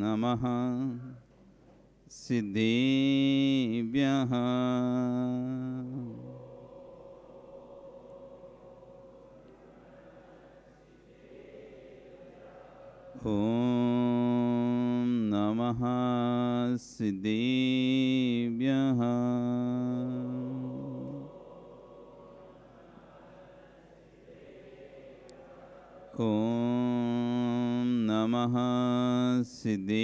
नमः सिद्धेभ्यः। ॐ नमः सिद्धेभ्यः। ॐ नमः सिद्धेभ्यः।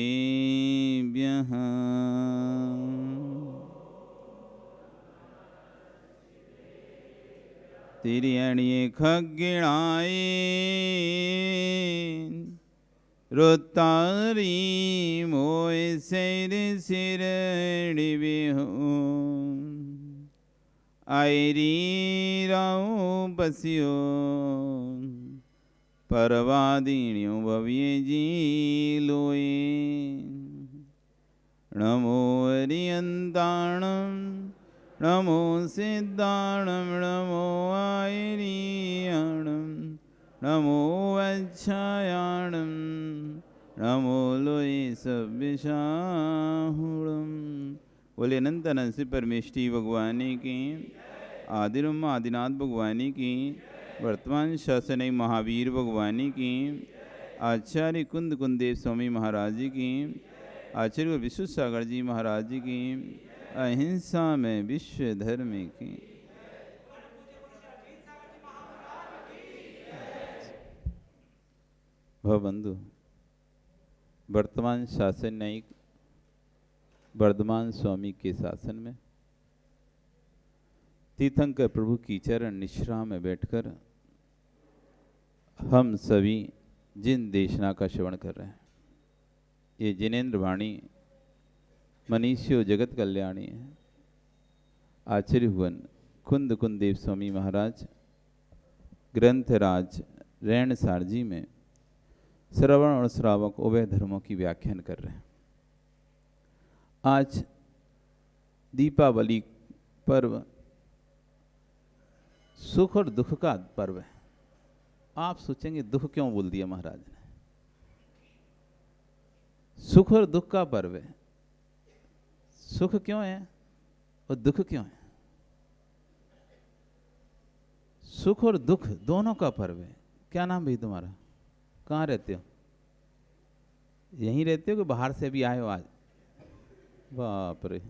तिर्यणि खग्गिणाय रुतारी मोय सिर सिरडिबिहु आयरी राहु पसियो परवादिन्यो भव्य जी लोए। नमो हरियंताणं नमो सिद्धाणं नमो आयरीयाणं नमो अच्छायाणं नमो लोए सव्यसाहुणं। बोले अनंत अनंत से परमेष्टि भगवान की, आदिरम आदिनाथ भगवान की, वर्तमान शासन महावीर भगवान की, आचार्य कुंद कुंदेव स्वामी महाराज की, आचार्य विश्व सागर जी महाराज की, अहिंसा में विश्व धर्म की। भवबंधु, वर्तमान शासन न्यायिक वर्धमान स्वामी के शासन में तीर्थंकर प्रभु की चरण निश्रा में बैठकर हम सभी जिन देशना का श्रवण कर रहे हैं, ये जिनेन्द्र वाणी मनीष्यो जगत कल्याणी है। आचार्य भुवन कुंद कुंदेव स्वामी महाराज ग्रंथराज रैणसार जी में श्रवण और श्रावक उभय धर्मों की व्याख्यान कर रहे हैं। आज दीपावली पर्व सुख और दुख का पर्व है। आप सोचेंगे दुख क्यों बोल दिया महाराज ने? सुख और दुख का पर्व है। सुख क्यों है और दुख क्यों है? सुख और दुख दोनों का पर्व है। क्या नाम भाई तुम्हारा? कहाँ रहते हो? यहीं रहते हो कि बाहर से भी आए हो आज? बाप रे,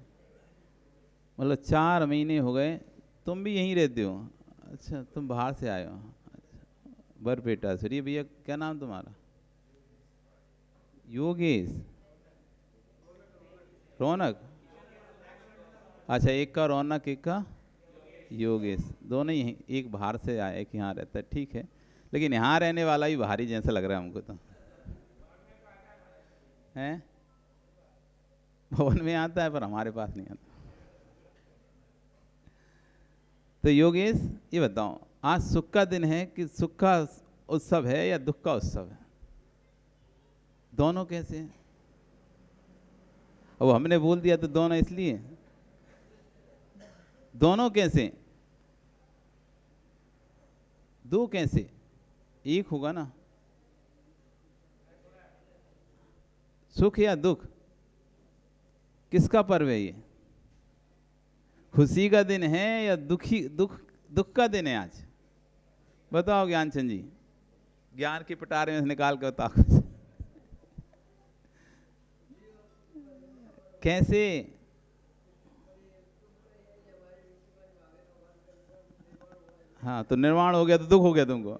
मतलब 4 महीने हो गए तुम भी यहीं रहते हो? अच्छा, तुम बाहर से आए हो। अच्छा, बरपेटा से। भैया क्या नाम तुम्हारा? योगेश, रौनक। अच्छा, एक का रौनक एक का योगेश, दोनों ही एक बाहर से आए, एक यहाँ रहता है। ठीक है, लेकिन यहाँ रहने वाला भी बाहरी जैसा लग रहा है हमको तो। हैं? भवन में आता है पर हमारे पास नहीं आता। तो योगेश ये बताओ, आज सुख का दिन है कि सुख का उत्सव है या दुख का उत्सव है? दोनों कैसे हैं? अब हमने बोल दिया तो दोनों इसलिए, दोनों कैसे? दो कैसे? एक होगा ना। सुख या दुख, किसका पर्व है ये? खुशी का दिन है या दुख का दिन है आज? बताओ ज्ञानचंद जी, ज्ञान की पिटारे में से निकाल कर बताओ। कैसे? हाँ, तो निर्वाण हो गया तो दुख हो गया तुमको?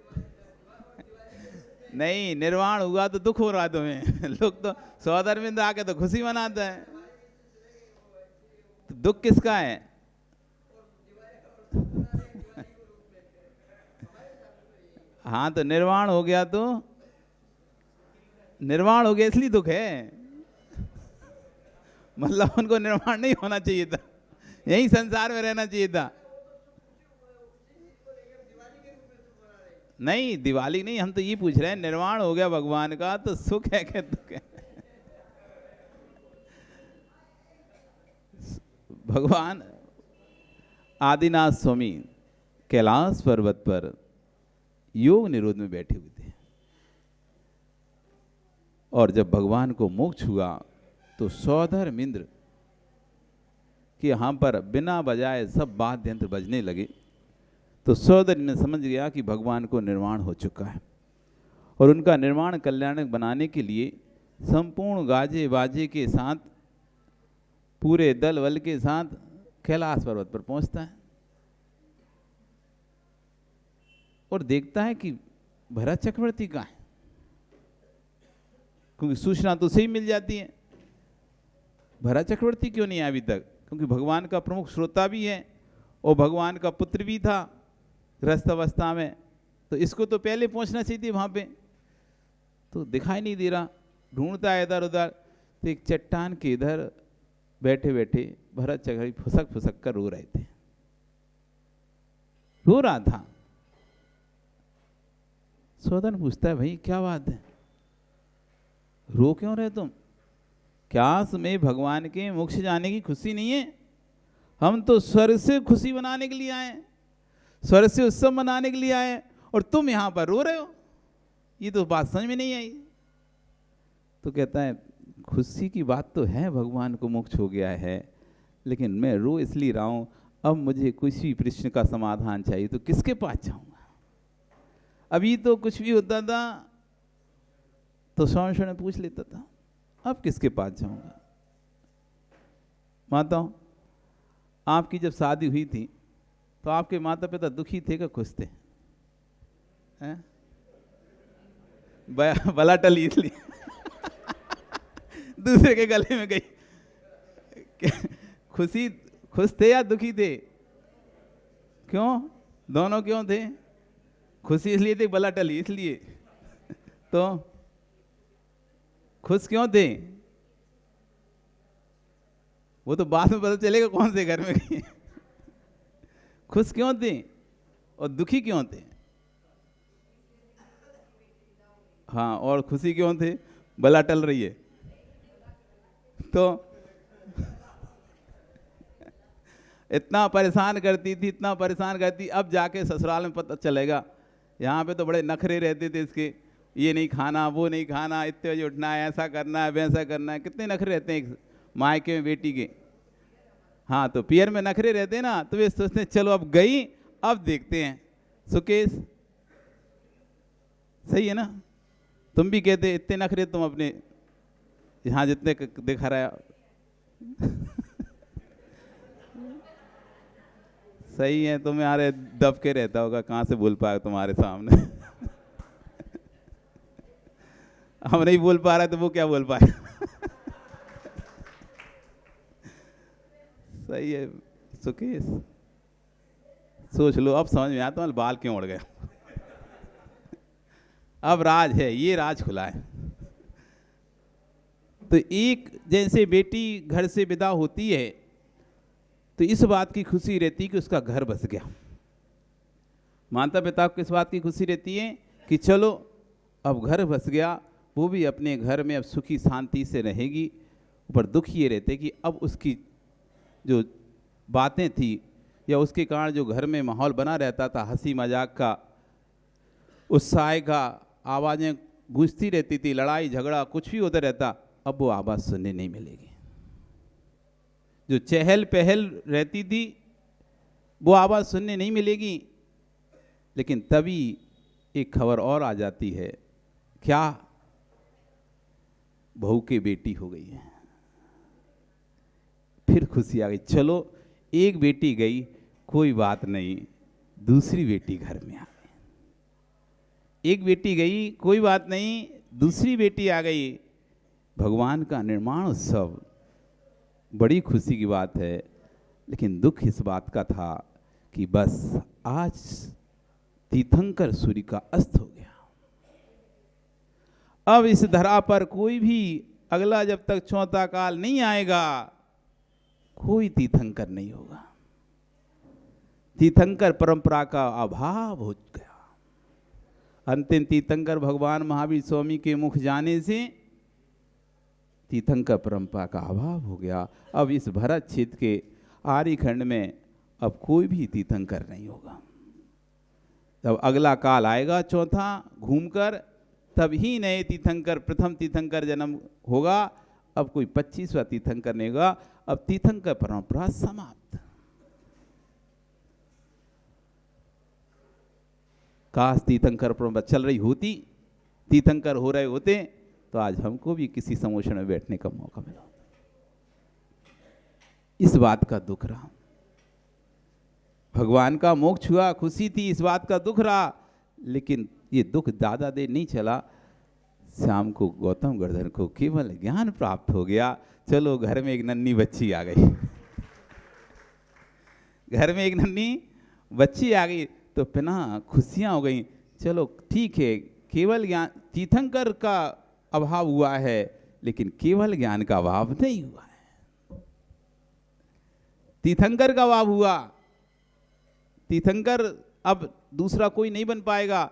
नहीं, निर्वाण हुआ तो दुख हो रहा है तुम्हें। लोग तो सौदरमिंद आके तो खुशी मनाते हैं। तो दुख किसका है? हाँ, तो निर्वाण हो गया तो निर्वाण हो गया इसलिए दुख है। मतलब उनको निर्वाण नहीं होना चाहिए था, यही संसार में रहना चाहिए था। नहीं, दिवाली नहीं, हम तो ये पूछ रहे हैं निर्वाण हो गया भगवान का तो सुख है क्या दुख है? भगवान आदिनाथ स्वामी कैलाश पर्वत पर योग निरोध में बैठे हुए थे और जब भगवान को मोक्ष हुआ तो सौधर्म इंद्र कि यहाँ पर बिना बजाए सब वाद्य यंत्र बजने लगे। तो सौधर्म ने समझ गया कि भगवान को निर्वाण हो चुका है और उनका निर्वाण कल्याणक बनाने के लिए संपूर्ण गाजे बाजे के साथ, पूरे दल बल के साथ कैलाश पर्वत पर पहुंचता है और देखता है कि भरत चक्रवर्ती कहाँ है, क्योंकि सूचना तो सही मिल जाती है। भरत चक्रवर्ती क्यों नहीं आया अभी तक? क्योंकि भगवान का प्रमुख श्रोता भी है और भगवान का पुत्र भी था गृहस्थ अवस्था में, तो इसको तो पहले पहुंचना चाहिए वहां पे। तो दिखाई नहीं दे रहा, ढूंढता है इधर उधर, तो एक चट्टान के इधर बैठे बैठे भरत चक्रवर्ती फुसक फुसक कर रो रहे थे, रो रहा था। सौदन पूछता है, भाई क्या बात है, रो क्यों रहे तुम? क्या तुम्हें भगवान के मोक्ष जाने की खुशी नहीं है? हम तो स्वर्ग से खुशी मनाने के लिए आए, स्वर्ग से उत्सव मनाने के लिए आए, और तुम यहां पर रो रहे हो, ये तो बात समझ में नहीं आई। तो कहता है, खुशी की बात तो है, भगवान को मोक्ष हो गया है, लेकिन मैं रो इसलिए रहा हूं, अब मुझे किसी प्रश्न का समाधान चाहिए तो किसके पास जाऊंगा? अभी तो कुछ भी होता था तो स्वामी ने पूछ लेता था, अब किसके पास जाऊंगा? माताओं, आपकी जब शादी हुई थी तो आपके माता पिता दुखी थे कि खुश थे? बला टली इसलिए दूसरे के गले में गई। खुश थे या दुखी थे? क्यों? दोनों क्यों थे? खुशी इसलिए थी, बला टली इसलिए। तो खुश क्यों थे? वो तो बाद में पता चलेगा कौन से घर में गई। खुश क्यों थे और दुखी क्यों थे? हाँ, और खुशी क्यों थे? बला टल रही है तो इतना परेशान करती थी, इतना परेशान करती। अब जाके ससुराल में पता चलेगा, यहाँ पे तो बड़े नखरे रहते थे इसके, ये नहीं खाना, वो नहीं खाना, इतने बजे उठना है, ऐसा करना है, वैसा करना है। कितने नखरे रहते हैं एक मायके में बेटी के। हाँ, तो पियर में नखरे रहते हैं ना, तो वे सोचते हैं चलो अब गई, अब देखते हैं। सुकेश, सही है ना? तुम भी कहते इतने नखरे तुम अपने यहाँ जितने दिखा रहा है। सही है, तुम्हारे दब के रहता होगा, कहाँ से बोल पाए तुम्हारे सामने। हम नहीं बोल पा रहे तो वो क्या बोल पाए। सही है सुकेश, सोच लो, अब समझ में आता है बाल क्यों उड़ गए। अब राज है, ये राज खुला है। तो एक जैसे बेटी घर से विदा होती है तो इस बात की खुशी रहती कि उसका घर बस गया। माता पिता को किस बात की खुशी रहती है कि चलो अब घर बस गया, वो भी अपने घर में अब सुखी शांति से रहेगी। पर दुख ये रहते कि अब उसकी जो बातें थी या उसके कारण जो घर में माहौल बना रहता था, हंसी मजाक का, उत्साह का, आवाज़ें गूंजती रहती थी, लड़ाई झगड़ा कुछ भी होता रहता, अब वो आवाज़ सुनने नहीं मिलेगी। जो चहल पहल रहती थी वो आवाज़ सुनने नहीं मिलेगी। लेकिन तभी एक खबर और आ जाती है, क्या? बहू की बेटी हो गई है। फिर खुशी आ गई, चलो एक बेटी गई कोई बात नहीं, दूसरी बेटी घर में आ गई। एक बेटी गई कोई बात नहीं, दूसरी बेटी आ गई। भगवान का निर्माण उत्सव बड़ी खुशी की बात है, लेकिन दुख इस बात का था कि बस आज तीर्थंकर सूर्य का अस्त हो गया। अब इस धरा पर कोई भी अगला जब तक चौथा काल नहीं आएगा, कोई तीर्थंकर नहीं होगा। तीर्थंकर परंपरा का अभाव हो गया। अंतिम तीर्थंकर भगवान महावीर स्वामी के मुख जाने से तीर्थंकर परंपरा का अभाव हो गया। अब इस भरत क्षेत्र के आर्यखंड में अब कोई भी तीर्थंकर नहीं होगा। जब अगला काल आएगा चौथा घूमकर, तभी नए तीर्थंकर, प्रथम तीर्थंकर जन्म होगा। अब कोई 25वां तीर्थंकर नहीं होगा। अब तीर्थंकर परंपरा समाप्त। काश तीर्थंकर परंपरा चल रही होती, तीर्थंकर हो रहे होते, तो आज हमको भी किसी समोषण में बैठने का मौका मिला। इस बात का दुख रहा। भगवान का मोक्ष हुआ, खुशी थी, इस बात का दुख रहा। लेकिन ये दुख ज्यादा देर नहीं चला। श्याम को, गौतम गर्धन को केवल ज्ञान प्राप्त हो गया। चलो घर में एक नन्ही बच्ची आ गई। घर में एक नन्ही बच्ची आ गई तो बिना खुशियां हो गई। चलो ठीक है, केवल ज्ञान, तीर्थंकर का अभाव हुआ है, लेकिन केवल ज्ञान का अभाव नहीं हुआ है। तीर्थंकर का अभाव हुआ। तीर्थंकर अब दूसरा कोई नहीं बन पाएगा।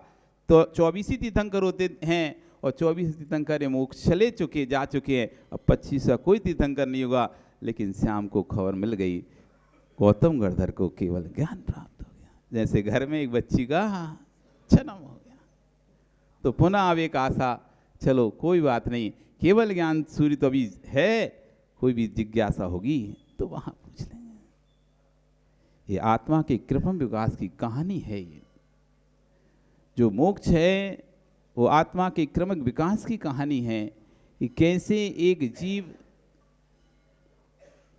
तो 24 ही तीर्थंकर होते हैं, और 24 तीर्थंकर मोक्ष चले चुके, जा चुके हैं। अब 25वां कोई तीर्थंकर नहीं होगा। लेकिन श्याम को खबर मिल गई, गौतम गर्धर को केवल ज्ञान प्राप्त हो गया। जैसे घर में एक बच्ची का जन्म हो गया, तो पुनः अब एक आशा, चलो कोई बात नहीं, केवल ज्ञान सूर्य तो अभी है, कोई भी जिज्ञासा होगी तो वहां पूछ लेंगे। ये आत्मा के कृपम विकास की कहानी है। ये जो मोक्ष है वो आत्मा के क्रमक विकास की कहानी है कि कैसे एक जीव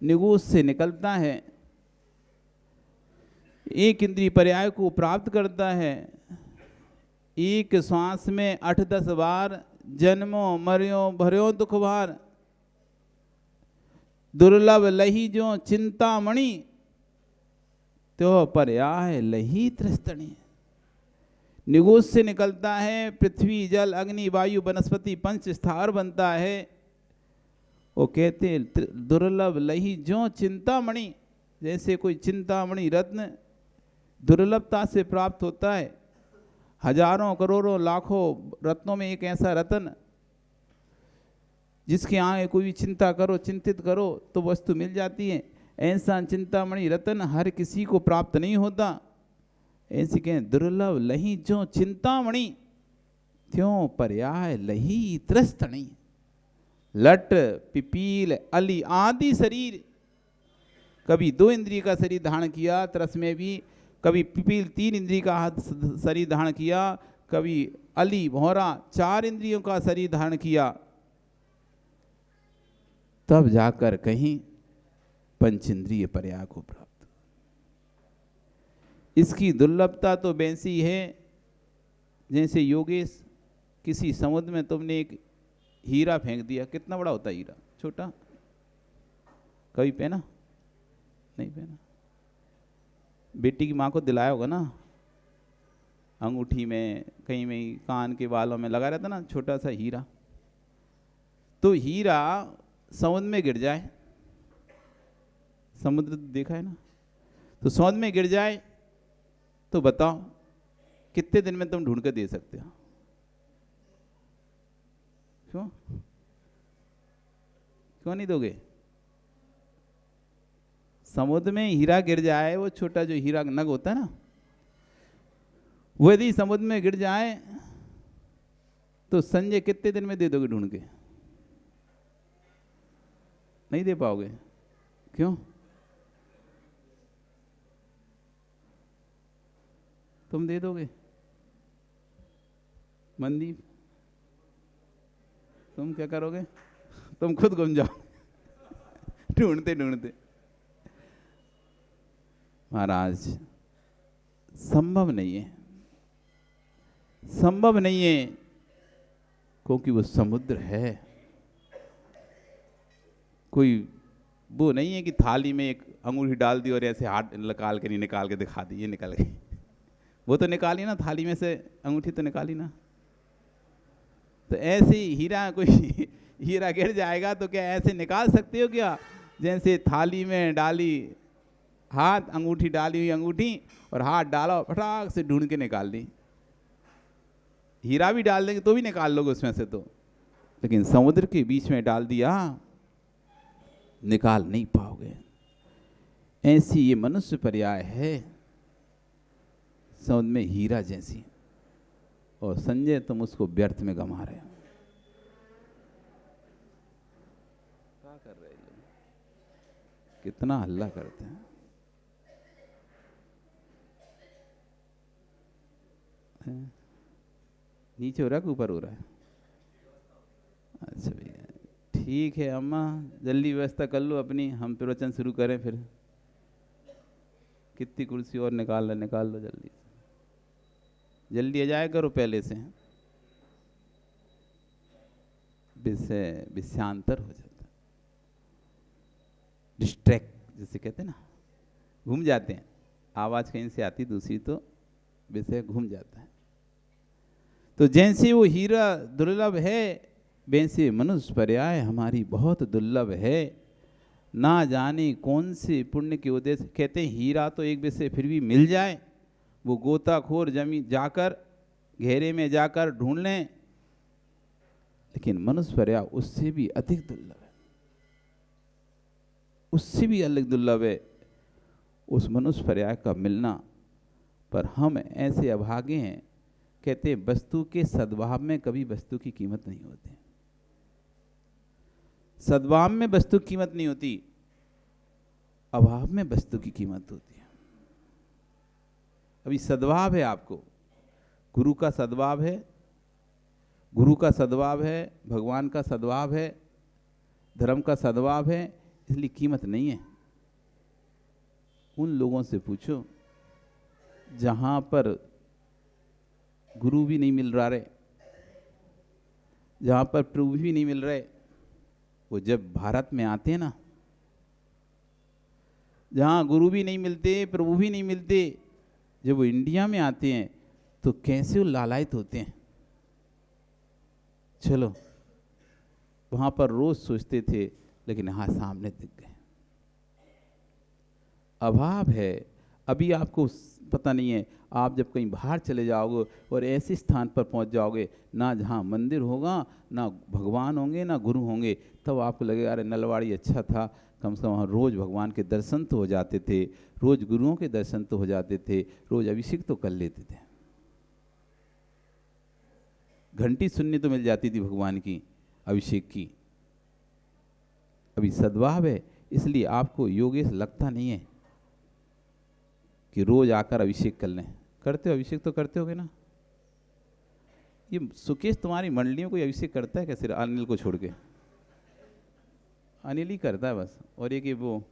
निगोष से निकलता है, एक इंद्रिय पर्याय को प्राप्त करता है, एक श्वास में 8-10 बार जन्मो मरियो भर्यो दुख भार, दुर्लभ लही जो चिंतामणि, तो पर्याय लही त्रस्तणी। निगोष से निकलता है, पृथ्वी जल अग्नि वायु वनस्पति पंच स्थावर बनता है। वो कहते हैं दुर्लभ लही जो चिंतामणि, जैसे कोई चिंतामणि रत्न दुर्लभता से प्राप्त होता है। हजारों करोड़ों लाखों रत्नों में एक ऐसा रत्न जिसके आगे कोई भी चिंता करो, चिंतित करो तो वस्तु मिल जाती है। ऐसा चिंतामणि रत्न हर किसी को प्राप्त नहीं होता। ऐसे कहें दुर्लभ लही जो चिंतामणि, त्यों पर्याय लही त्रस्तणी। लट पिपील अली आदि शरीर, कभी 2 इंद्रिय का शरीर धारण किया तरस में भी, कभी पिपील 3 इंद्रिय का शरीर धारण किया, कभी अली भौरा 4 इंद्रियों का शरीर धारण किया, तब जाकर कहीं पंचेंद्रिय पर्याय को प्राप्त। इसकी दुर्लभता तो वैसी है जैसे योगेश किसी समुद्र में तुमने एक हीरा फेंक दिया। कितना बड़ा होता है हीरा? छोटा। कभी पहना? नहीं पहना। बेटी की माँ को दिलाया होगा ना, अंगूठी में, कहीं में, कान के बालों में लगा रहता ना छोटा सा हीरा। तो हीरा समुद्र में गिर जाए, समुद्र देखा है ना, तो समुद्र में गिर जाए तो बताओ कितने दिन में तुम ढूंढ कर दे सकते हो? क्यों क्यों नहीं दोगे? समुद्र में हीरा गिर जाए, वो छोटा जो हीरा नग होता है ना, वो यदि समुद्र में गिर जाए तो संजय कितने दिन में दे दोगे ढूंढ के? नहीं दे पाओगे। क्यों? तुम दे दोगे? मनदीप तुम क्या करोगे? तुम खुद गुम जाओ ढूंढते ढूंढते। महाराज संभव नहीं है, संभव नहीं है, क्योंकि वो समुद्र है। कोई वो नहीं है कि थाली में एक अंगूठी डाल दी और ऐसे हाथ निकाल के नहीं निकाल के दिखा दी, ये निकल गई। वो तो निकाली ना, थाली में से अंगूठी तो निकाली ना। तो ऐसे हीरा, कोई हीरा गिर जाएगा तो क्या ऐसे निकाल सकते हो क्या? जैसे थाली में डाली हाथ, अंगूठी डाली हुई अंगूठी, और हाथ डाला फटाक से ढूंढ के निकाल दी। हीरा भी डाल देंगे तो भी निकाल लोगे उसमें से तो, लेकिन समुद्र के बीच में डाल दिया, निकाल नहीं पाओगे। ऐसी ये मनुष्य पर्याय है समुद्र में हीरा जैसी। और संजय तुम उसको व्यर्थ में गंवा रहे हो। क्या कर रहे लोग, कितना हल्ला करते हैं। नीचे हो रहा है कि ऊपर हो रहा है? अच्छा भैया ठीक है, अम्मा जल्दी व्यवस्था कर लो अपनी, हम प्रवचन शुरू करें फिर। कितनी कुर्सी और निकाल लो जल्दी जल्दी आ जाया करो पहले से, विषय विषयांतर हो जाता, डिस्ट्रैक्ट जिसे कहते हैं ना, घूम जाते हैं। आवाज कहीं से आती दूसरी तो विषय घूम जाता है। तो जैसे वो हीरा दुर्लभ है वैसे मनुष्य पर्याय हमारी बहुत दुर्लभ है। ना जाने कौन से पुण्य के उद्देश्य, कहते हैं हीरा तो एक विषय फिर भी मिल जाए, वो गोताखोर जमीन जाकर घेरे में जाकर ढूंढ लें, लेकिन मनुष्य पर्याय उससे भी अधिक दुर्लभ है, उससे भी अलग दुर्लभ है उस मनुष्य पर्याय का मिलना। पर हम ऐसे अभागे हैं, कहते हैं वस्तु के सद्भाव में कभी वस्तु की कीमत नहीं होती, सद्भाव में वस्तु की कीमत नहीं होती, अभाव में वस्तु की कीमत होती है। अभी सद्भाव है आपको, गुरु का सद्भाव है, गुरु का सद्भाव है, भगवान का सद्भाव है, धर्म का सद्भाव है, इसलिए कीमत नहीं है। उन लोगों से पूछो जहां पर गुरु भी नहीं मिल रहा रे, जहां पर प्रभु भी नहीं मिल रहे, वो जब भारत में आते हैं ना, जहां गुरु भी नहीं मिलते प्रभु भी नहीं मिलते, जब वो इंडिया में आते हैं तो कैसे वो लालायित होते हैं। चलो वहां पर रोज सोचते थे, लेकिन यहां सामने दिख गए। अभाव है। अभी आपको पता नहीं है, आप जब कहीं बाहर चले जाओगे और ऐसे स्थान पर पहुंच जाओगे ना जहाँ मंदिर होगा, ना भगवान होंगे, ना गुरु होंगे, तब आपको लगेगा अरे नलवाड़ी अच्छा था, कम से कम वहाँ रोज़ भगवान के दर्शन तो हो जाते थे, रोज़ गुरुओं के दर्शन तो हो जाते थे, रोज़ अभिषेक तो कर लेते थे, घंटी सुनने तो मिल जाती थी भगवान की अभिषेक की। अभी सद्भाव है, इसलिए आपको योगेश लगता नहीं है कि रोज आकर अभिषेक कर लें। करते हो अभिषेक तो करते होगे ना। ये सुकेश तुम्हारी मंडलियों को अभिषेक करता है क्या सिर्फ अनिल को छोड़ के? अनिल ही करता है बस, और एक वो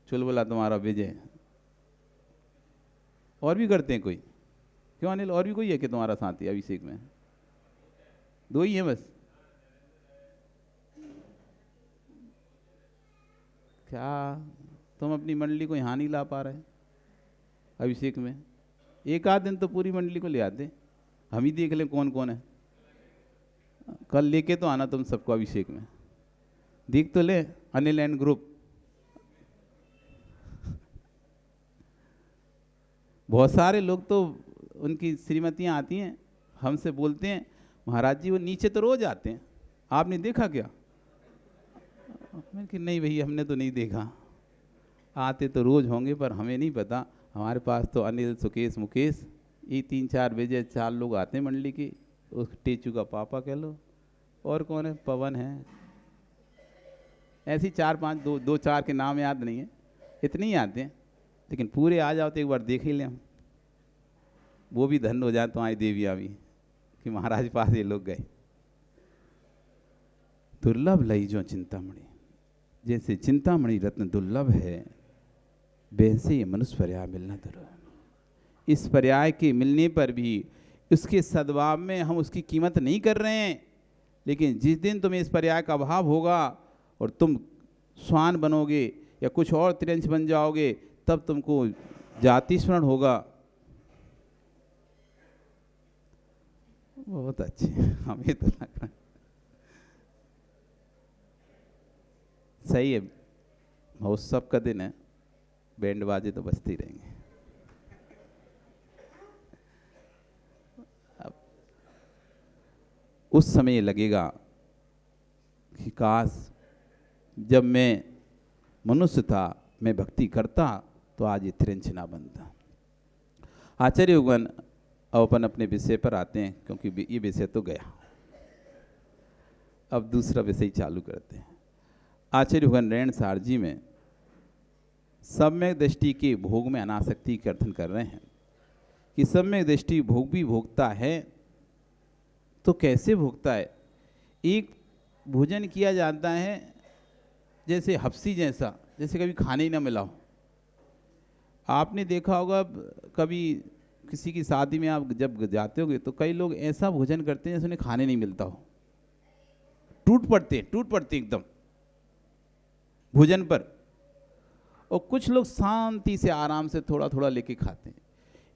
चुलबुला तुम्हारा विजय, और भी करते हैं कोई? क्यों अनिल, और भी कोई है कि तुम्हारा साथी अभिषेक में? दो ही हैं बस। क्या तुम अपनी मंडली को यहाँ नहीं ला पा रहे अभिषेक में? एक आध दिन तो पूरी मंडली को ले आते, हम ही देख लें कौन कौन है। कल लेके तो आना तुम सबको अभिषेक में, देख तो ले अनिल एंड ग्रुप। बहुत सारे लोग तो उनकी श्रीमतियां आती हैं, हमसे बोलते हैं महाराज जी वो नीचे तो रोज आते हैं, आपने देखा क्या? मैंने कि नहीं भैया हमने तो नहीं देखा, आते तो रोज होंगे पर हमें नहीं पता। हमारे पास तो अनिल, सुकेश, मुकेश, ये 3-4 विजय, 4 लोग आते हैं मंडली की, उस टेचू का पापा कह लो, और कौन है, पवन है, ऐसी 4-5, 2-4 के नाम याद नहीं है, इतने ही आते हैं। लेकिन पूरे आ जाओ तो एक बार देख ही लें हम, वो भी धन्य हो जाए तुम्हारी देवियाँ भी कि महाराज पास ये लोग गए। दुर्लभ लई जो चिंतामणि, जैसे चिंतामणि रत्न दुर्लभ है वैसे ये मनुष्य पर्याय मिलना दुर्लभ। इस पर्याय के मिलने पर भी उसके सद्भाव में हम उसकी कीमत नहीं कर रहे हैं, लेकिन जिस दिन तुम्हें इस पर्याय का अभाव होगा और तुम स्वान बनोगे या कुछ और त्रिंश बन जाओगे, तब तुमको जाति स्मरण होगा। बहुत अच्छे, हमें तो लग रहा है सही है। महोत्सव का दिन है, बैंड बाजे तो बजते ही रहेंगे। अब उस समय लगेगा कि काश जब मैं मनुष्य था मैं भक्ति करता तो आज ये त्रिंच ना बनता। आचार्य युगन अब अपन अपने विषय पर आते हैं, क्योंकि ये विषय तो गया। अब दूसरा विषय चालू करते हैं। आचार्य भगवान सार जी में सम्यक दृष्टि के भोग में अनासक्ति के कथन कर रहे हैं कि सम्यक दृष्टि भोग भी भोगता है, तो कैसे भोगता है? एक भोजन किया जाता है जैसे हफ्सी जैसा, जैसे कभी खाने ही ना मिला हो। आपने देखा होगा कभी किसी की शादी में आप जब जाते होगे तो कई लोग ऐसा भोजन करते हैं जैसे उन्हें खाने नहीं मिलता हो, टूट पड़ते एकदम भोजन पर। और कुछ लोग शांति से आराम से थोड़ा थोड़ा लेके खाते हैं।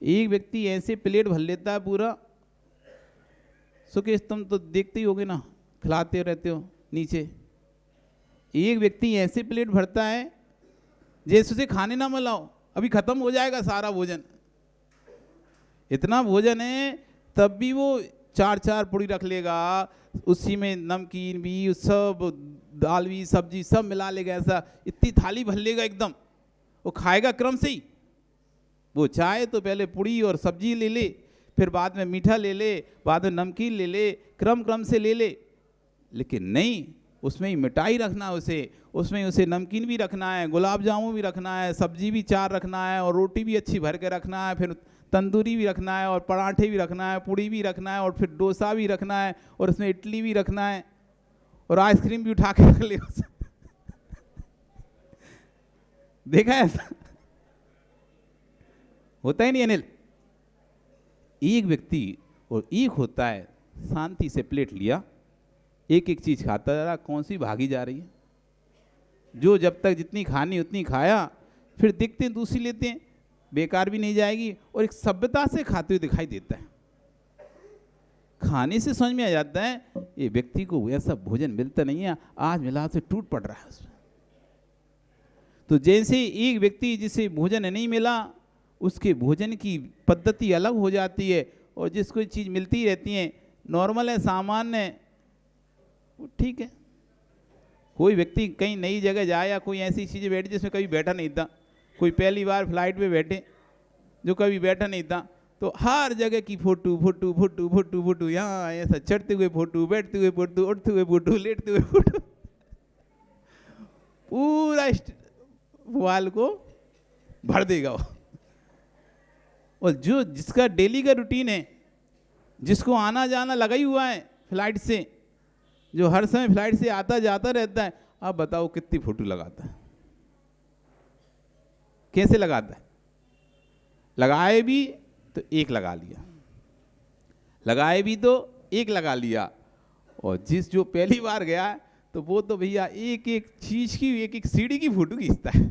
एक व्यक्ति ऐसे प्लेट भर लेता है पूरा, सुकेश तुम तो देखते ही होगे ना, खिलाते रहते हो नीचे। एक व्यक्ति ऐसे प्लेट भरता है जैसे उसे खाने ना मिला हो, अभी खत्म हो जाएगा सारा भोजन। इतना भोजन है तब भी वो चार पूड़ी रख लेगा, उसी में नमकीन भी, सब दाल भी, सब्जी सब मिला लेगा। ऐसा इतनी थाली भर लेगा एकदम। वो खाएगा क्रम से ही। वो चाहे तो पहले पूड़ी और सब्जी ले ले, फिर बाद में मीठा ले ले, बाद में नमकीन ले ले, क्रम से ले ले। लेकिन नहीं, उसमें ही मिठाई रखना है उसमें उसे नमकीन भी रखना है, गुलाब जामुन भी रखना है, सब्जी भी 4 रखना है, और रोटी भी अच्छी भर के रखना है, फिर तंदूरी भी रखना है, और पराठे भी रखना है, पूड़ी भी रखना है, और फिर डोसा भी रखना है, और उसमें इडली भी रखना है, और आइसक्रीम भी उठा के रख ले। देखा है ऐसा? होता ही नहीं अनिल। एक व्यक्ति और एक होता है, शांति से प्लेट लिया, एक एक चीज खाता जा रहा, कौन सी भागी जा रही है? जो जब तक जितनी खानी उतनी खाया, फिर देखते हैं दूसरी लेते हैं, बेकार भी नहीं जाएगी, और एक सभ्यता से खाते हुए दिखाई देता है। खाने से समझ में आ जाता है ये व्यक्ति को ऐसा भोजन मिलता नहीं है, आज मिला से टूट पड़ रहा है उसमें। तो जैसे एक व्यक्ति जिसे भोजन नहीं मिला, उसके भोजन की पद्धति अलग हो जाती है, और जिसको चीज़ मिलती रहती है, नॉर्मल है, सामान्य है, वो ठीक है। कोई व्यक्ति कहीं नई जगह जाए, या कोई ऐसी चीज़ें बैठे जिसमें कभी बैठा नहीं था, कोई पहली बार फ्लाइट पे बैठे जो कभी बैठा नहीं था, तो हर जगह की फोटो, यहाँ ऐसा चढ़ते हुए फोटो, बैठते हुए फोटो, उठते हुए फोटो, लेटते हुए फोटो, पूरा वाल को भर देगा वो। और जो जिसका डेली का रूटीन है, जिसको आना जाना लगा ही हुआ है फ्लाइट से, जो हर समय फ्लाइट से आता जाता रहता है, अब बताओ कितनी फोटो लगाता है, कैसे लगाता है? लगाए भी तो एक लगा लिया, लगाए भी तो एक लगा लिया, और जिस जो पहली बार गया तो वो तो भैया एक एक चीज की, एक एक सीढ़ी की फोटो खींचता है।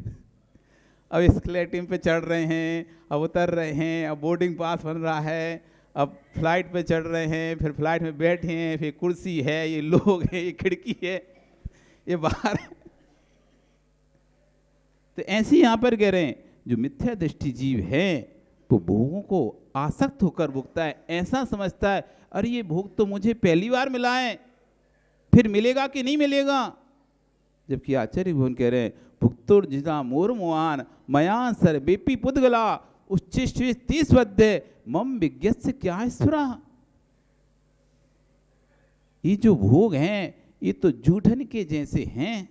अब एस्केलेटर पे चढ़ रहे हैं, अब उतर रहे हैं, अब बोर्डिंग पास बन रहा है, अब फ्लाइट पे चढ़ रहे हैं, फिर फ्लाइट में बैठे हैं, फिर कुर्सी है, ये लोग हैं, ये खिड़की है, ये बाहर है। तो ऐसे यहाँ पर कह रहे हैं, जो मिथ्या दृष्टि जीव है वो भोगों को आसक्त होकर भोगता है। ऐसा समझता है अरे ये भोग तो मुझे पहली बार मिला है, फिर मिलेगा कि नहीं मिलेगा। जबकि आचार्य भगवान कह रहे हैं, भुक्तुर जिता मोर मोहान मया सर बेपी पुद्गला उच्चिष्ट 30 अध्याय मम विज्ञस्य क्या स्फुरा। ये जो भोग हैं ये तो जूठन के जैसे हैं,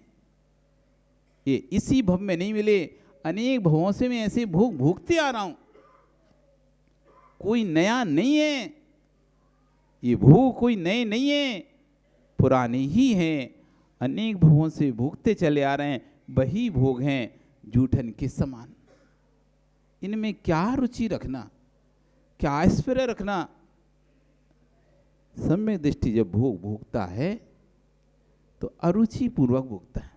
ये इसी भव में नहीं मिले, अनेक भवों से मैं ऐसे भोग भोगते आ रहा हूं, कोई नया नहीं है। ये भोग कोई नए नहीं है, पुराने ही हैं, अनेक भवों से भोगते चले आ रहे हैं, वही भोग हैं जूठन के समान। इनमें क्या रुचि रखना, क्या ऐश्वर्य रखना। सम्यक दृष्टि जब भोग भोगता है तो अरुचि पूर्वक भोगता है।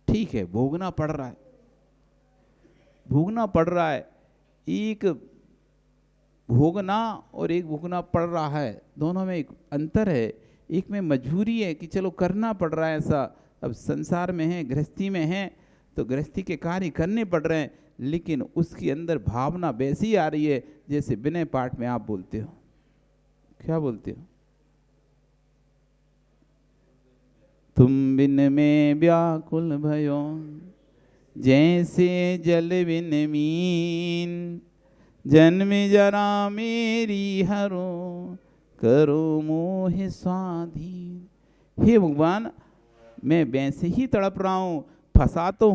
ठीक है, भोगना पड़ रहा है, भोगना पड़ रहा है। एक भोगना और एक भोगना पड़ रहा है, दोनों में एक अंतर है। एक में मजबूरी है कि चलो करना पड़ रहा है ऐसा, अब संसार में है, गृहस्थी में है, तो गृहस्थी के कार्य करने पड़ रहे हैं, लेकिन उसके अंदर भावना वैसी आ रही है जैसे विनय पाठ में आप बोलते हो। क्या बोलते हो? तुम बिन में व्याकुल भयो जैसे जल बिन मीन, जन्म जरा मेरी हरो करो मोह स्वाधीन। हे भगवान, मैं वैसे ही तड़प रहा हूं, फंसा तो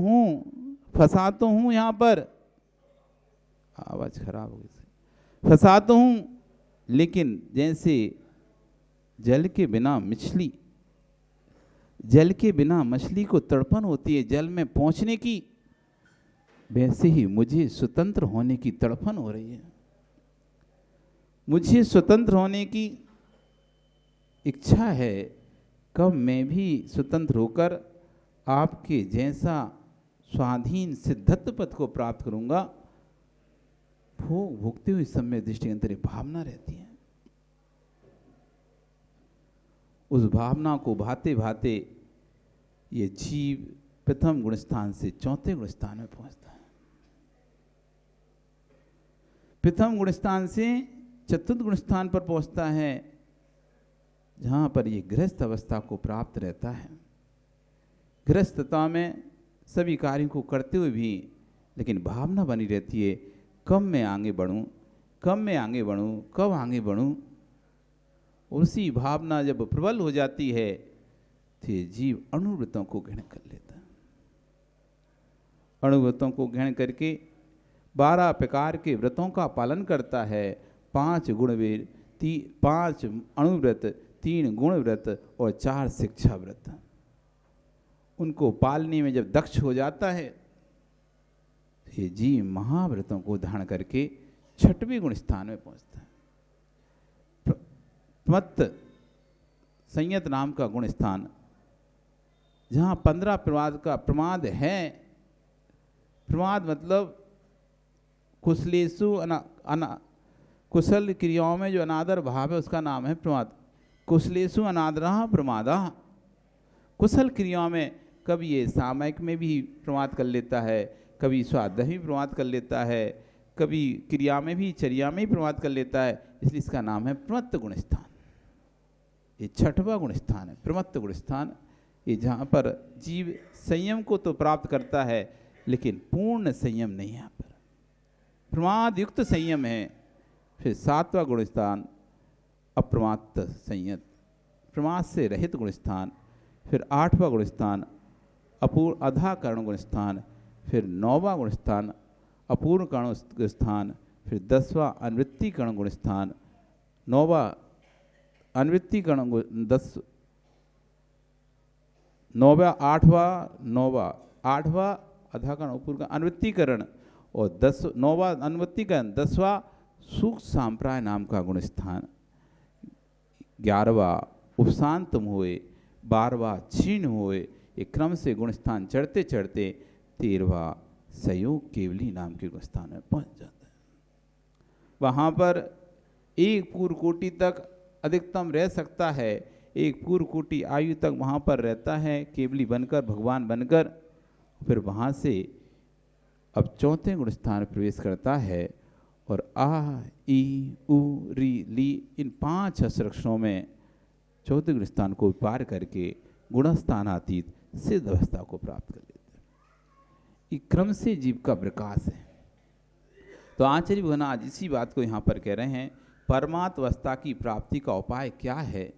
हूं यहां पर, आवाज खराब हो गई, फंसा तो हूं, लेकिन जैसे जल के बिना मछली को तड़पन होती है जल में पहुंचने की, वैसे ही मुझे स्वतंत्र होने की तड़पन हो रही है। मुझे स्वतंत्र होने की इच्छा है। कब मैं भी स्वतंत्र होकर आपके जैसा स्वाधीन सिद्धत्व पद को प्राप्त करूंगा। भोग भोगते हुए समय दृष्टि अंतरे भावना रहती है। उस भावना को भाते भाते ये जीव प्रथम गुण स्थान से चौथे गुण स्थान में पहुंचता है, प्रथम गुण स्थान से चतुर्थ गुण स्थान पर पहुंचता है, जहां पर ये गृहस्थ अवस्था को प्राप्त रहता है। गृहस्थता में सभी कार्यों को करते हुए भी लेकिन भावना बनी रहती है, कब मैं आगे बढ़ूं, कब आगे बढ़ूं। उसी भावना जब प्रबल हो जाती है तो जीव अणुव्रतों को ग्रहण कर लेता है। अणुव्रतों को ग्रहण करके 12 प्रकार के व्रतों का पालन करता है। 5 गुणवीर, 5 अणुव्रत, 3 गुण व्रत और 4 शिक्षा व्रत। उनको पालने में जब दक्ष हो जाता है, ये जीव महाव्रतों को धारण करके 6वें गुण स्थान में पहुंचता है। प्रमत्त संयत नाम का गुण स्थान, जहां 15 प्रमाद का प्रमाद है। प्रमाद मतलब कुशलेषु कुशल क्रियाओं में जो अनादर भाव है उसका नाम है प्रमाद। कुशलेषु अनादरः प्रमादः। कुशल क्रियाओं में कभी ये सामयिक में भी प्रमाद कर लेता है, कभी स्वाध्याय भी प्रमाद कर लेता है, कभी क्रिया में भी चर्या में भी प्रमाद कर लेता है, इसलिए इसका नाम है प्रमत्त गुण स्थान। ये 6वां गुण स्थान है, प्रमत्त गुण स्थान। ये जहाँ पर जीव संयम को तो प्राप्त करता है लेकिन पूर्ण संयम नहीं है, यहाँ पर प्रमाद युक्त संयम है। फिर 7वां गुण स्थान अप्रमाद संयत, प्रमाद से रहित गुण स्थान। फिर 8वां गुण स्थान अपूर्ण अधाकरण गुण स्थान। फिर 9वां गुण स्थान अपूर्ण कर्ण गुण स्थान। फिर 10वां अनुवृत्तिकरण गुण स्थान। 9वां अनुवृत्तिकरण 8वां अधाकरण अपूर्ण अनुवृत्तिकरण और 9वां अनुवृत्तिकरण। 10वां सुख सांप्राय नाम का गुण स्थान। 11वां उपशांतम हुए, 12वां क्षीण हुए। एक क्रम से गुण स्थान चढ़ते चढ़ते 13वां सहयोग केवली नाम के गुण स्थान में पहुंच जाता है। वहां पर एक पूर्व कोटि तक अधिकतम रह सकता है। एक पूर्व कोटि आयु तक वहां पर रहता है केवली बनकर, भगवान बनकर। फिर वहां से अब चौथे गुण स्थान प्रवेश करता है और आ ई उ री ली इन 5 अक्षरों में चौथे गुण स्थान को पार करके गुणस्थानातीत सिद्ध अवस्था को प्राप्त कर लेते हैं। ये क्रम से जीव का विकास है। तो आचार्य भगवान आज इसी बात को यहाँ पर कह रहे हैं, परमात्वस्था की प्राप्ति का उपाय क्या है,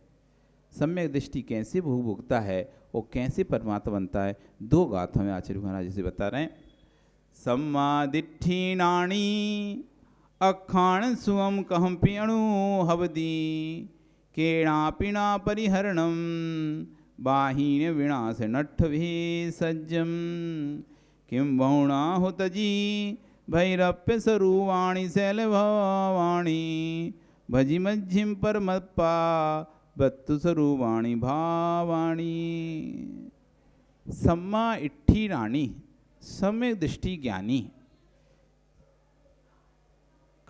सम्यक दृष्टि कैसे भोग भोगता है और कैसे परमात्मा बनता है। 2 गाथा में आचार्य भगवान जैसे बता रहे हैं। सम्मादिठीनाणी अखाण सुवम कहम्पि अणु हवदी केणापिणा परिहरणम बाहीन विनाश नट्ठभि सज्जम किं बहुणाहुतजी भैरप्य सरुवाणी शैलभवाणी भजि मज्जिम परमत्पा बत्तु सरुवाणी भावाणी। सम्मा इट्ठी राणी सम्यक दृष्टि ज्ञानी,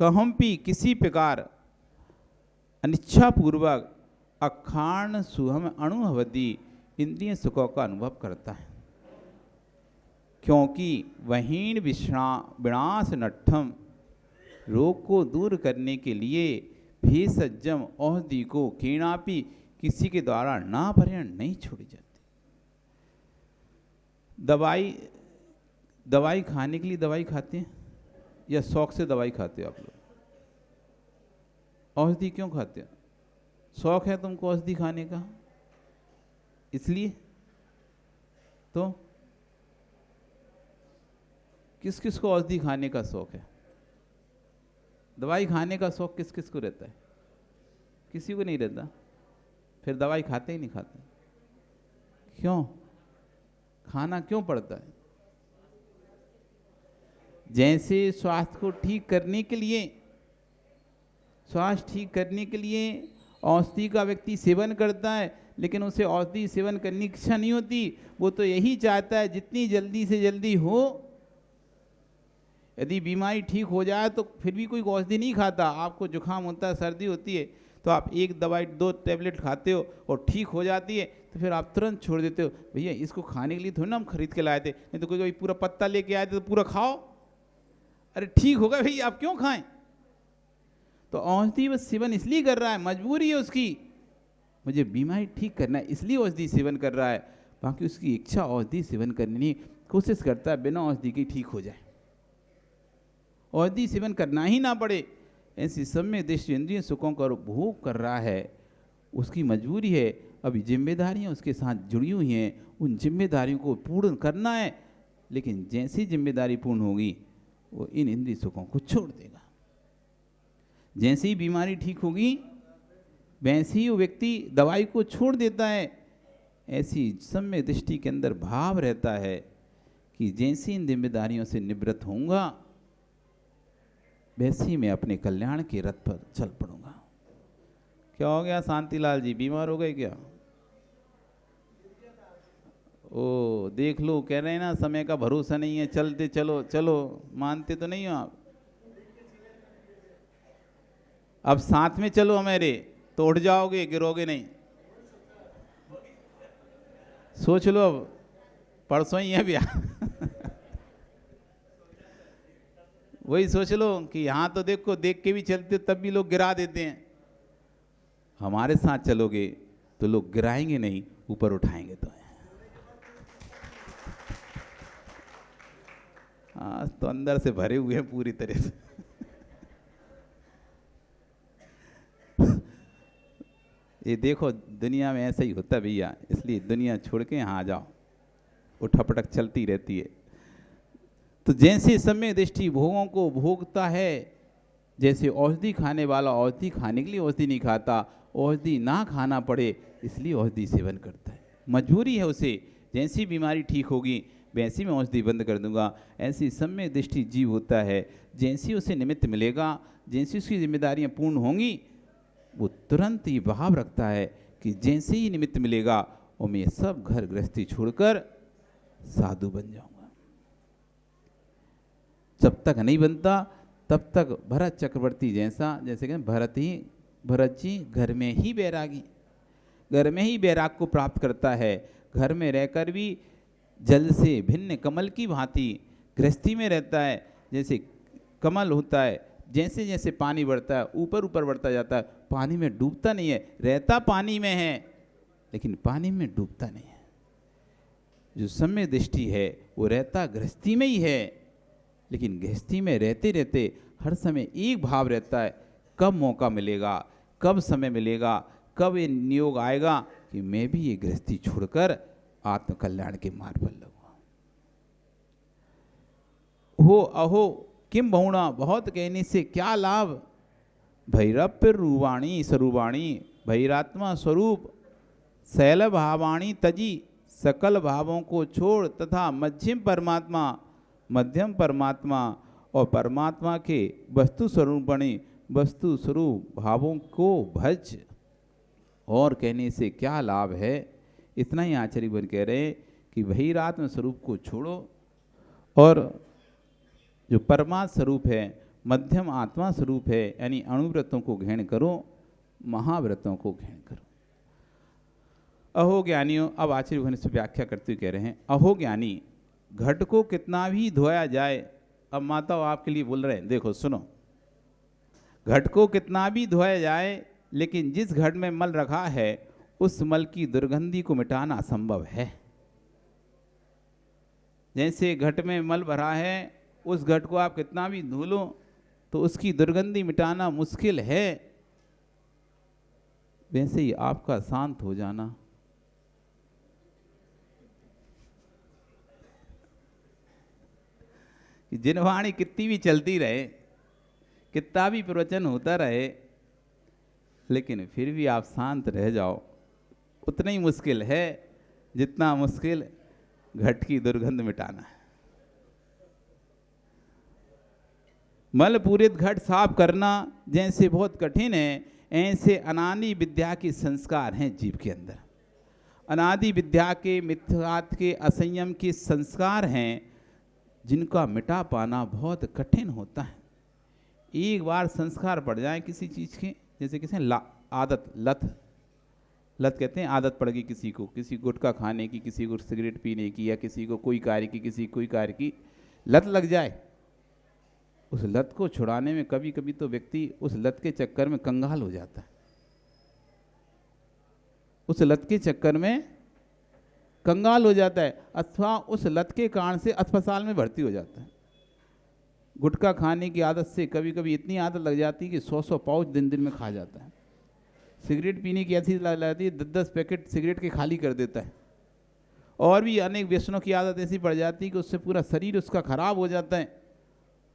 कहम्पि किसी प्रकार अनिच्छा पूर्वक अखाण सुहम अणुहवदी इंद्रिय सुखों का अनुभव करता है। क्योंकि वहीन विनाश नट्ठम रोग को दूर करने के लिए भेषजम औषधि को केणापि किसी के द्वारा ना परिहरण नहीं छोड़ी जाती। दवाई खाने के लिए दवाई खाते हैं, या शौक से दवाई खाते हो आप लोग? औषधि क्यों खाते हो? शौक है तुमको औषधि खाने का, इसलिए? तो किस किस को औषधि खाने का शौक है? दवाई खाने का शौक किस किस को रहता है? किसी को नहीं रहता। फिर दवाई खाते ही नहीं खाते, क्यों? खाना क्यों पड़ता है? जैसे स्वास्थ्य को ठीक करने के लिए, स्वास्थ्य ठीक करने के लिए औषधि का व्यक्ति सेवन करता है, लेकिन उसे औषधि सेवन करने की इच्छा नहीं होती। वो तो यही चाहता है जितनी जल्दी से जल्दी हो। यदि बीमारी ठीक हो जाए तो फिर भी कोई औषधि नहीं खाता। आपको जुकाम होता है, सर्दी होती है, तो आप एक दवाई 2 टैबलेट खाते हो और ठीक हो जाती है, तो फिर आप तुरंत छोड़ देते हो। भैया इसको खाने के लिए थोड़ी ना हम खरीद के लाए थे, नहीं तो कोई पूरा पत्ता लेके आए थे तो पूरा खाओ। अरे ठीक होगा भैया, आप क्यों खाएं? तो औषधि बस सेवन इसलिए कर रहा है, मजबूरी है उसकी, मुझे बीमारी ठीक करना है इसलिए औषधि सेवन कर रहा है। बाकी उसकी इच्छा औषधि सेवन करने की कोशिश करता है बिना औषधि के ठीक हो जाए, औषधि सेवन करना ही ना पड़े। ऐसी सम्य दृष्टि इंद्रिय सुखों का उपभोग कर रहा है, उसकी मजबूरी है। अभी जिम्मेदारियां उसके साथ जुड़ी हुई हैं, उन जिम्मेदारियों को पूर्ण करना है। लेकिन जैसी जिम्मेदारी पूर्ण होगी वो इन इंद्रिय सुखों को छोड़ देगा। जैसी बीमारी ठीक होगी वैसे ही वो व्यक्ति दवाई को छोड़ देता है। ऐसी सम्य दृष्टि के अंदर भाव रहता है कि जैसी इन जिम्मेदारियों से निवृत्त होऊंगा वैसे ही मैं अपने कल्याण के रथ पर चल पड़ूंगा। क्या हो गया शांतिलाल जी, बीमार हो गए क्या? ओ देख लो, कह रहे हैं ना समय का भरोसा नहीं है, चलते चलो चलो, मानते तो नहीं हो आप। अब साथ में चलो हमारे, तो उठ जाओगे, गिरोगे नहीं। सोच लो, अब परसों ही है ब्याह। वही सोच लो कि यहाँ तो देखो, देख के भी चलते तब भी लोग गिरा देते हैं। हमारे साथ चलोगे तो लोग गिराएंगे नहीं, ऊपर उठाएंगे। तो आज तो अंदर से भरे हुए हैं पूरी तरह से। ये देखो दुनिया में ऐसा ही होता है भैया, इसलिए दुनिया छोड़ के यहाँ आ जाओ, उठपटक चलती रहती है। तो जैसे सम्यक दृष्टि भोगों को भोगता है, जैसे औषधि खाने वाला औषधि खाने के लिए औषधि नहीं खाता, औषधि ना खाना पड़े इसलिए औषधि सेवन करता है, मजबूरी है उसे। जैसी बीमारी ठीक होगी वैसी मैं औषधि बंद कर दूंगा। ऐसी सम्यक दृष्टि जीव होता है, जैसी उसे निमित्त मिलेगा, जैसी उसकी जिम्मेदारियां पूर्ण होंगी, वो तुरंत ही भाव रखता है कि जैसे ही निमित्त मिलेगा वो मैं सब घर गृहस्थी छोड़कर साधु बन जाऊंगा। जब तक नहीं बनता तब तक भरत चक्रवर्ती जैसा, जैसे कि भरत जी घर में ही बैरागी, घर में ही बैराग को प्राप्त करता है। घर में रहकर भी जल से भिन्न कमल की भांति गृहस्थी में रहता है। जैसे कमल होता है, जैसे जैसे पानी बढ़ता है ऊपर ऊपर बढ़ता जाता है, पानी में डूबता नहीं है, रहता पानी में है लेकिन पानी में डूबता नहीं है। जो सम्यक दृष्टि है वो रहता गृहस्थी में ही है, लेकिन गृहस्थी में रहते रहते हर समय एक भाव रहता है, कब मौका मिलेगा, कब समय मिलेगा, कब ये नियोग आएगा कि मैं भी ये गृहस्थी छोड़कर आत्मकल्याण के मार्ग पर लगूंगा। हो अहो किम बहुणा, बहुत कहने से क्या लाभ। भैरप्य रूवाणी स्वरूपाणी, भैरात्मा स्वरूप शैल भावाणी तजी, सकल भावों को छोड़ तथा मध्यम परमात्मा और परमात्मा के वस्तु स्वरूपणी वस्तु स्वरूप भावों को भज। और कहने से क्या लाभ है, इतना ही आचार्य बन कह रहे हैं कि भैरात्म स्वरूप को छोड़ो और जो परमात्मा स्वरूप है, मध्यम आत्मा स्वरूप है, यानी अणुव्रतों को ग्रहण करो, महाव्रतों को ग्रहण करो। अहो ज्ञानियों, अब आचार्य भगवान से व्याख्या करते हुए कह रहे हैं, अहो ज्ञानी, घट को कितना भी धोया जाए, अब माता आपके लिए बोल रहे हैं, देखो सुनो, घट को कितना भी धोया जाए लेकिन जिस घट में मल रखा है उस मल की दुर्गंधी को मिटाना असंभव है। जैसे घट में मल भरा है उस घट को आप कितना भी धो लो तो उसकी दुर्गंधी मिटाना मुश्किल है। वैसे ही आपका शांत हो जाना। जिनवाणी कितनी भी चलती रहे, कितना भी प्रवचन होता रहे, लेकिन फिर भी आप शांत रह जाओ, उतना ही मुश्किल है जितना मुश्किल घट की दुर्गंध मिटाना है। मल पूरित घट साफ करना जैसे बहुत कठिन है, ऐसे अनादि विद्या के संस्कार हैं जीव के अंदर। अनादि विद्या के, मिथ्यात्व के, असंयम के संस्कार हैं जिनका मिटा पाना बहुत कठिन होता है। एक बार संस्कार पड़ जाए किसी चीज़ के, जैसे किसी आदत, लत कहते हैं, आदत पड़ गई किसी को, किसी गुटखा खाने की, किसी को सिगरेट पीने की, या किसी को कोई कार्य की, किसी कोई कार्य की लत लग जाए, उस लत को छुड़ाने में कभी कभी तो व्यक्ति उस लत के चक्कर में कंगाल हो जाता है, उस लत के चक्कर में कंगाल हो जाता है, अथवा उस लत के कारण से अस्पताल में भर्ती हो जाता है। गुटखा खाने की आदत से कभी कभी इतनी आदत लग जाती है कि 100 पाउच दिन में खा जाता है। सिगरेट पीने की ऐसी लग जाती है 10 पैकेट सिगरेट के खाली कर देता है। और भी अनेक व्यसनों की आदत ऐसी पड़ जाती है कि उससे पूरा शरीर उसका खराब हो जाता है,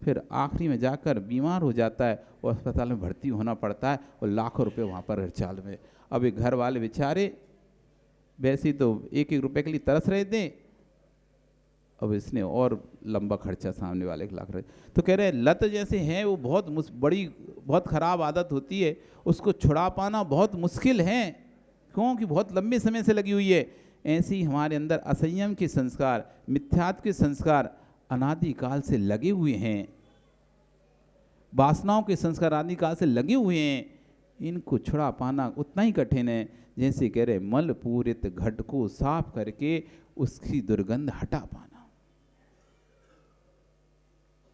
फिर आखिरी में जाकर बीमार हो जाता है और अस्पताल में भर्ती होना पड़ता है और लाखों रुपए वहाँ पर हड़ताल में। अब एक घर वाले बेचारे वैसे तो एक रुपए के लिए तरस रहे थे, अब इसने और लंबा खर्चा सामने वाले के लाख रहे। तो कह रहे हैं लत जैसे है वो बहुत खराब आदत होती है, उसको छुड़ा पाना बहुत मुश्किल है, क्योंकि बहुत लंबे समय से लगी हुई है। ऐसे ही हमारे अंदर असंयम के संस्कार, मिथ्यात्व के संस्कार अनादि काल से लगे हुए हैं, वासनाओं के संस्कार आदि काल से लगे हुए हैं, इनको छुड़ा पाना उतना ही कठिन है जैसे कह रहे मल पूरित घट को साफ करके उसकी दुर्गंध हटा पाना।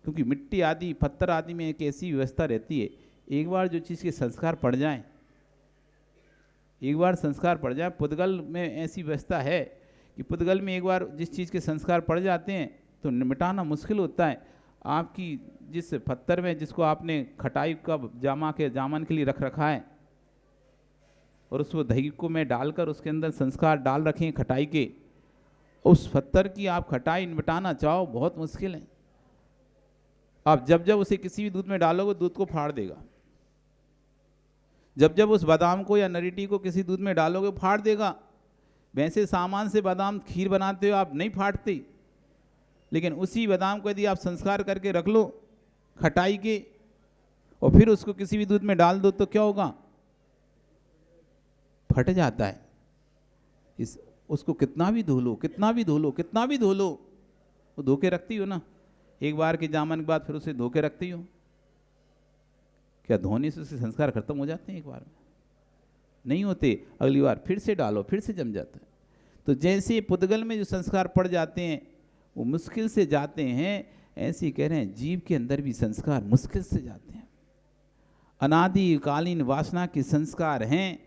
क्योंकि मिट्टी आदि, पत्थर आदि में एक ऐसी व्यवस्था रहती है, एक बार जो चीज़ के संस्कार पड़ जाएं, एक बार संस्कार पड़ जाए, पुद्गल में ऐसी व्यवस्था है कि पुद्गल में एक बार जिस चीज़ के संस्कार पड़ जाते हैं तो मिटाना मुश्किल होता है। आपकी जिस पत्थर में जिसको आपने खटाई का जामन के लिए रख रखा है और उसको दही को में डालकर उसके अंदर संस्कार डाल रखे हैं खटाई के, उस पत्थर की आप खटाई मिटाना चाहो बहुत मुश्किल है। आप जब जब उसे किसी भी दूध में डालोगे दूध को फाड़ देगा, जब जब उस बादाम को या नरीटी को किसी दूध में डालोगे फाड़ देगा। वैसे सामान से बादाम खीर बनाते हो आप नहीं फाड़ते, लेकिन उसी बादाम को यदि आप संस्कार करके रख लो खटाई के और फिर उसको किसी भी दूध में डाल दो तो क्या होगा, फट जाता है। उसको कितना भी धो लो, कितना भी धो लो, कितना भी धो लो, वो धो के रखती हो ना, एक बार के जामन के बाद फिर उसे धो के रखती हो, क्या धोने से उसके संस्कार खत्म हो जाते हैं एक बार में? नहीं होते, अगली बार फिर से डालो फिर से जम जाता है। तो जैसे पुद्गल में जो संस्कार पड़ जाते हैं वो मुश्किल से जाते हैं, ऐसे कह रहे हैं जीव के अंदर भी संस्कार मुश्किल से जाते हैं। अनादिकालीन वासना के संस्कार हैं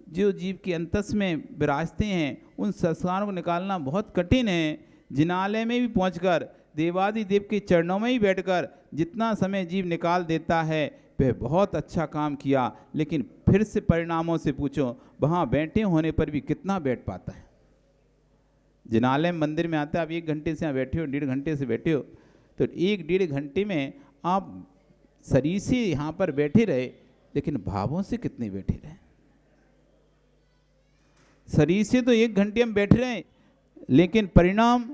जो जीव के अंतस में विराजते हैं, उन संस्कारों को निकालना बहुत कठिन है। जिनालय में भी पहुंचकर देवादिदेव के चरणों में ही बैठकर जितना समय जीव निकाल देता है वह बहुत अच्छा काम किया, लेकिन फिर से परिणामों से पूछो वहाँ बैठे होने पर भी कितना बैठ पाता है। जिनालय मंदिर में आता है, आप 1 घंटे से यहाँ बैठे हो, 1.5 घंटे से बैठे हो, तो 1-1.5 घंटे में आप शरीर से यहाँ पर बैठे रहे, लेकिन भावों से कितने बैठे रहे? शरीर से तो 1 घंटे हम बैठ रहे हैं, लेकिन परिणाम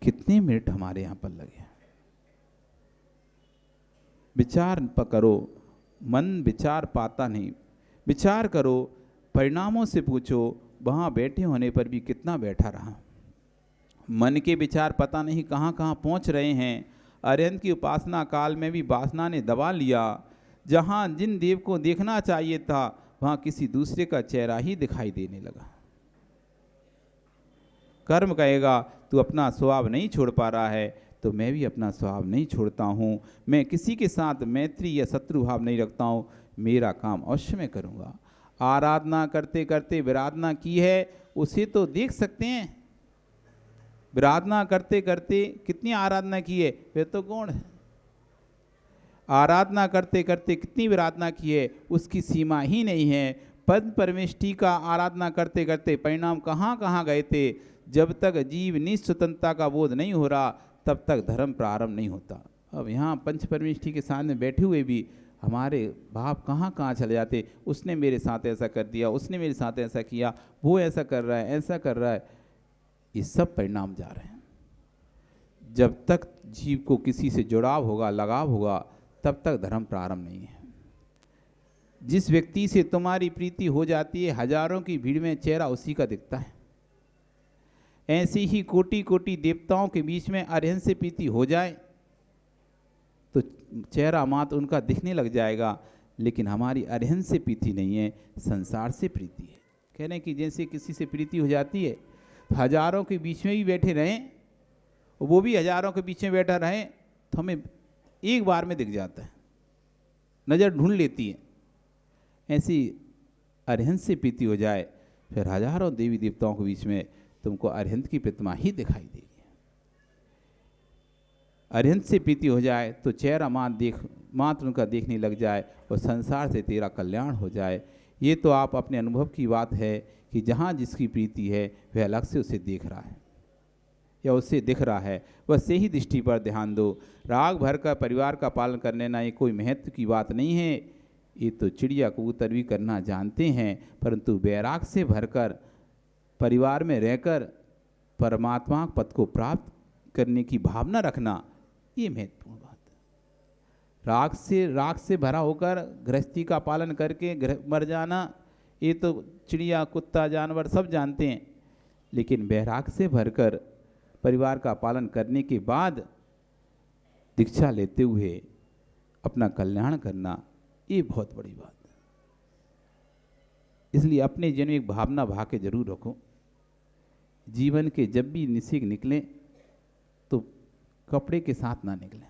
कितने मिनट हमारे यहाँ पर लगे? विचार करो, मन विचार पाता नहीं, विचार करो, परिणामों से पूछो वहाँ बैठे होने पर भी कितना बैठा रहा। मन के विचार पता नहीं कहाँ कहाँ पहुँच रहे हैं। अरिहंत की उपासना काल में भी वासना ने दबा लिया, जहाँ जिन देव को देखना चाहिए था वहाँ किसी दूसरे का चेहरा ही दिखाई देने लगा। कर्म कहेगा तू अपना स्वभाव नहीं छोड़ पा रहा है, तो मैं भी अपना स्वभाव नहीं छोड़ता हूँ, मैं किसी के साथ मैत्री या शत्रु भाव नहीं रखता हूँ, मेरा काम अवश्य मैं करूँगा। आराधना करते करते विराधना की है उसे तो देख सकते हैं, आराधना करते करते कितनी आराधना की है, वे तो कौन है। आराधना करते करते कितनी आराधना की है, उसकी सीमा ही नहीं है। पद परमेष्टि का आराधना करते करते परिणाम कहाँ कहाँ गए थे। जब तक जीव निस्वतंत्रता का बोध नहीं हो रहा तब तक धर्म प्रारंभ नहीं होता। अब यहाँ पंच परमेष्टि के सामने बैठे हुए भी हमारे भाव कहाँ कहाँ चले जाते। उसने मेरे साथ ऐसा कर दिया, उसने मेरे साथ ऐसा किया, वो ऐसा कर रहा है, ऐसा कर रहा है। ये सब परिणाम जा रहे हैं। जब तक जीव को किसी से जुड़ाव होगा, लगाव होगा, तब तक धर्म प्रारंभ नहीं है। जिस व्यक्ति से तुम्हारी प्रीति हो जाती है, हजारों की भीड़ में चेहरा उसी का दिखता है। ऐसे ही कोटि कोटि देवताओं के बीच में अरहंत से प्रीति हो जाए तो चेहरा मात्र उनका दिखने लग जाएगा। लेकिन हमारी अरहंत से प्रीति नहीं है, संसार से प्रीति है। कह रहे हैं कि जैसे किसी से प्रीति हो जाती है, हजारों के बीच में भी बैठे रहें, वो भी हजारों के बीच में बैठा रहे तो हमें एक बार में दिख जाता है, नज़र ढूंढ लेती है। ऐसी अरहंत से प्रीति हो जाए, फिर हजारों देवी देवताओं के बीच में तुमको अरहंत की प्रतिमा ही दिखाई देगी। अरहंत से प्रीति हो जाए तो चेहरा मात्र उनका देखने लग जाए और संसार से तेरा कल्याण हो जाए। ये तो आप अपने अनुभव की बात है कि जहाँ जिसकी प्रीति है वह अलग से उसे देख रहा है या उससे दिख रहा है, वह से ही दृष्टि पर ध्यान दो। राग भर कर परिवार का पालन कर लेना ये कोई महत्व की बात नहीं है। ये तो चिड़िया कबूतर भी करना जानते हैं, परंतु वैराग से भरकर परिवार में रहकर परमात्मा पद को प्राप्त करने की भावना रखना, ये महत्वपूर्ण बात है। राग से भरा होकर गृहस्थी का पालन करके मर जाना, ये तो चिड़िया कुत्ता जानवर सब जानते हैं। लेकिन वैराग से भरकर परिवार का पालन करने के बाद दीक्षा लेते हुए अपना कल्याण करना, ये बहुत बड़ी बात है। इसलिए अपने जीवन में एक भावना भा के जरूर रखो। जीवन के जब भी निषेध निकले तो कपड़े के साथ ना निकलें,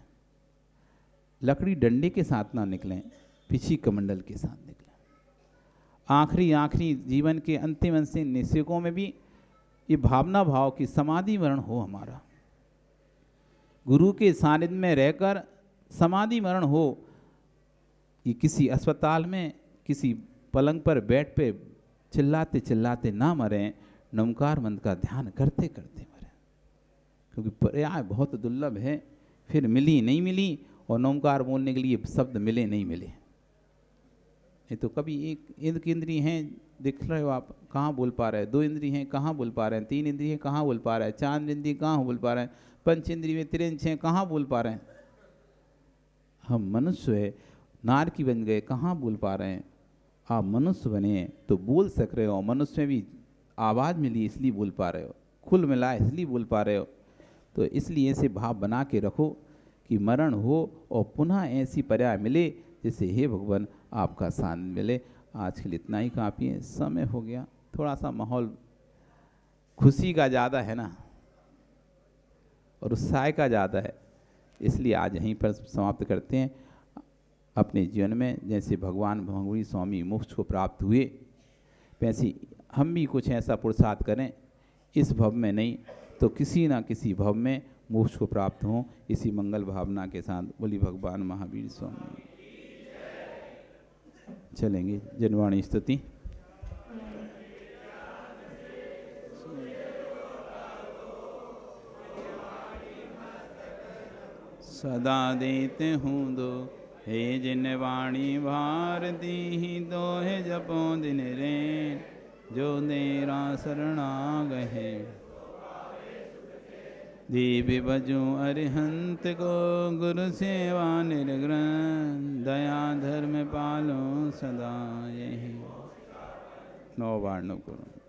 लकड़ी डंडे के साथ ना निकलें, पिछी कमंडल के साथ निकलें। आखिरी जीवन के अंतिम निषेधों में भी ये भावना भाव की समाधि मरण हो हमारा। गुरु के सानिध्य में रहकर समाधि मरण हो। ये किसी अस्पताल में किसी पलंग पर बेड पे चिल्लाते चिल्लाते ना मरें, नमकार मंत्र का ध्यान करते करते मरें। क्योंकि पर्याय बहुत दुर्लभ है, फिर मिली नहीं मिली और नमकार बोलने के लिए शब्द मिले नहीं मिले। ये तो कभी एक इंद्रिय हैं, दिख रहे हो आप, कहाँ बोल पा रहे हैं। 2 इंद्रिय हैं, कहाँ बोल पा रहे हैं। 3 इंद्रिय हैं, कहाँ बोल पा रहे हैं। 4 इंद्रिय कहाँ बोल पा रहे हैं। 5 इंद्रिय में 3 हैं, कहाँ बोल पा रहे हैं। हम मनुष्य है, नारकी बन गए, कहाँ बोल पा रहे हैं। आप मनुष्य बने तो बोल सक रहे हो, मनुष्य में भी आवाज़ मिली इसलिए बोल पा रहे हो, खुल मिला इसलिए बोल पा रहे हो। तो इसलिए ऐसे भाव बना के रखो कि मरण हो और पुनः ऐसी पर्याय मिले जिससे हे भगवान आपका सानिध्य मिले। आज के लिए इतना ही काफ़ी है, समय हो गया। थोड़ा सा माहौल खुशी का ज़्यादा है ना और उत्साह का ज़्यादा है, इसलिए आज यहीं पर समाप्त करते हैं। अपने जीवन में जैसे भगवान भगवती स्वामी मोक्ष को प्राप्त हुए, वैसे हम भी कुछ ऐसा पुरुषार्थ करें, इस भव में नहीं तो किसी ना किसी भव में मोक्ष को प्राप्त हों। इसी मंगल भावना के साथ बोली भगवान महावीर स्वामी। चलेंगे जनवाणी स्तुति। सदा देते हूँ दो हे जिन वाणी भार दी दो है जपो दिन रे जो तेरा शरणा गहे दीप बजू अरिहंत को गुरु सेवा निर्ग्रहण दया धर्म पालो सदा यही। 9 बार 9 करो।